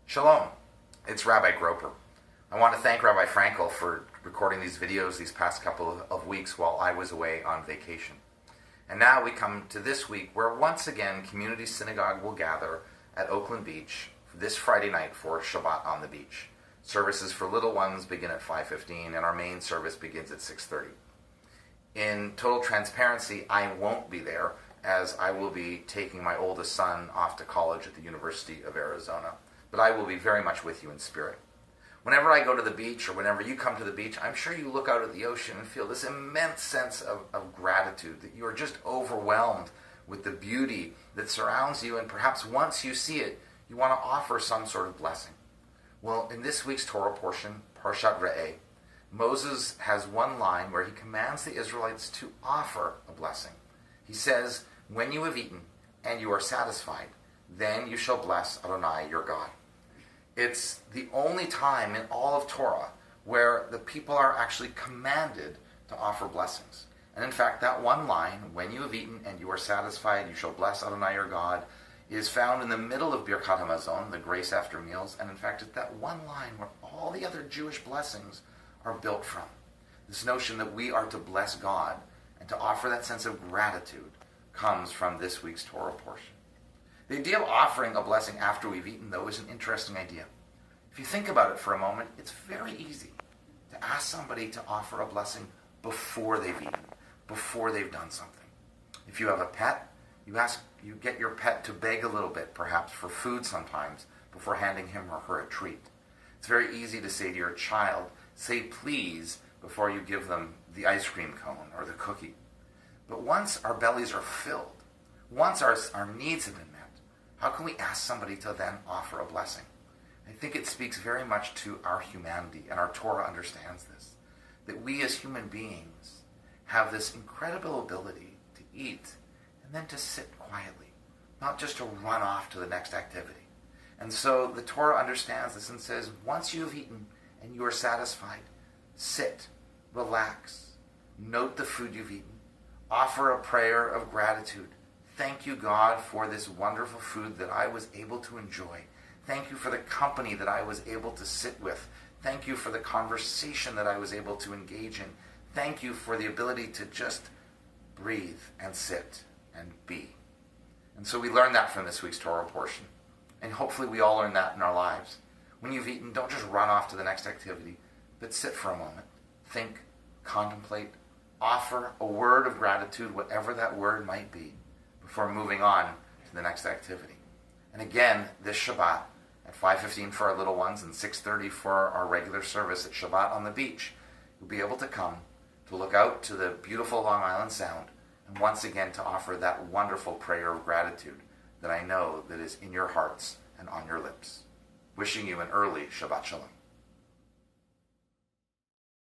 Shalom, it's Rabbi Gropper. I want to thank Rabbi Frankel for recording these videos these past couple of weeks while I was away on vacation. And now we come to this week where once again Community Synagogue will gather at Oakland Beach this Friday night for Shabbat on the beach. Services for little ones begin at 5:15 and our main service begins at 6:30. In total transparency, I won't be there as I will be taking my oldest son off to college at the University of Arizona. But I will be very much with you in spirit. Whenever I go to the beach or whenever you come to the beach, I'm sure you look out at the ocean and feel this immense sense of gratitude, that you are just overwhelmed with the beauty that surrounds you, and perhaps once you see it, you want to offer some sort of blessing. Well, in this week's Torah portion, Parshat Re'eh, Moses has one line where he commands the Israelites to offer a blessing. He says, "When you have eaten and you are satisfied, then you shall bless Adonai your God." It's the only time in all of Torah where the people are actually commanded to offer blessings. And in fact, that one line, "When you have eaten and you are satisfied, you shall bless Adonai your God," is found in the middle of Birkat HaMazon, the grace after meals. And in fact, it's that one line where all the other Jewish blessings are built from. This notion that we are to bless God and to offer that sense of gratitude comes from this week's Torah portion. The idea of offering a blessing after we've eaten, though, is an interesting idea. If you think about it for a moment, it's very easy to ask somebody to offer a blessing before they've eaten, before they've done something. If you have a pet, you get your pet to beg a little bit, perhaps, for food sometimes, before handing him or her a treat. It's very easy to say to your child, "Say please," before you give them the ice cream cone or the cookie. But once our bellies are filled, once our needs have been met, how can we ask somebody to then offer a blessing? I think it speaks very much to our humanity, and our Torah understands this, that we as human beings have this incredible ability to eat and then to sit quietly, not just to run off to the next activity. And so the Torah understands this and says, once you have eaten and you are satisfied, sit, relax, note the food you've eaten, offer a prayer of gratitude. Thank you, God, for this wonderful food that I was able to enjoy. Thank you for the company that I was able to sit with. Thank you for the conversation that I was able to engage in. Thank you for the ability to just breathe and sit and be. And so we learn that from this week's Torah portion. And hopefully we all learn that in our lives. When you've eaten, don't just run off to the next activity, but sit for a moment. Think, contemplate, offer a word of gratitude, whatever that word might be, before moving on to the next activity. And again, this Shabbat at 5:15 for our little ones and 6:30 for our regular service at Shabbat on the beach, you'll be able to come to look out to the beautiful Long Island Sound and once again to offer that wonderful prayer of gratitude that I know that is in your hearts and on your lips. Wishing you an early Shabbat Shalom.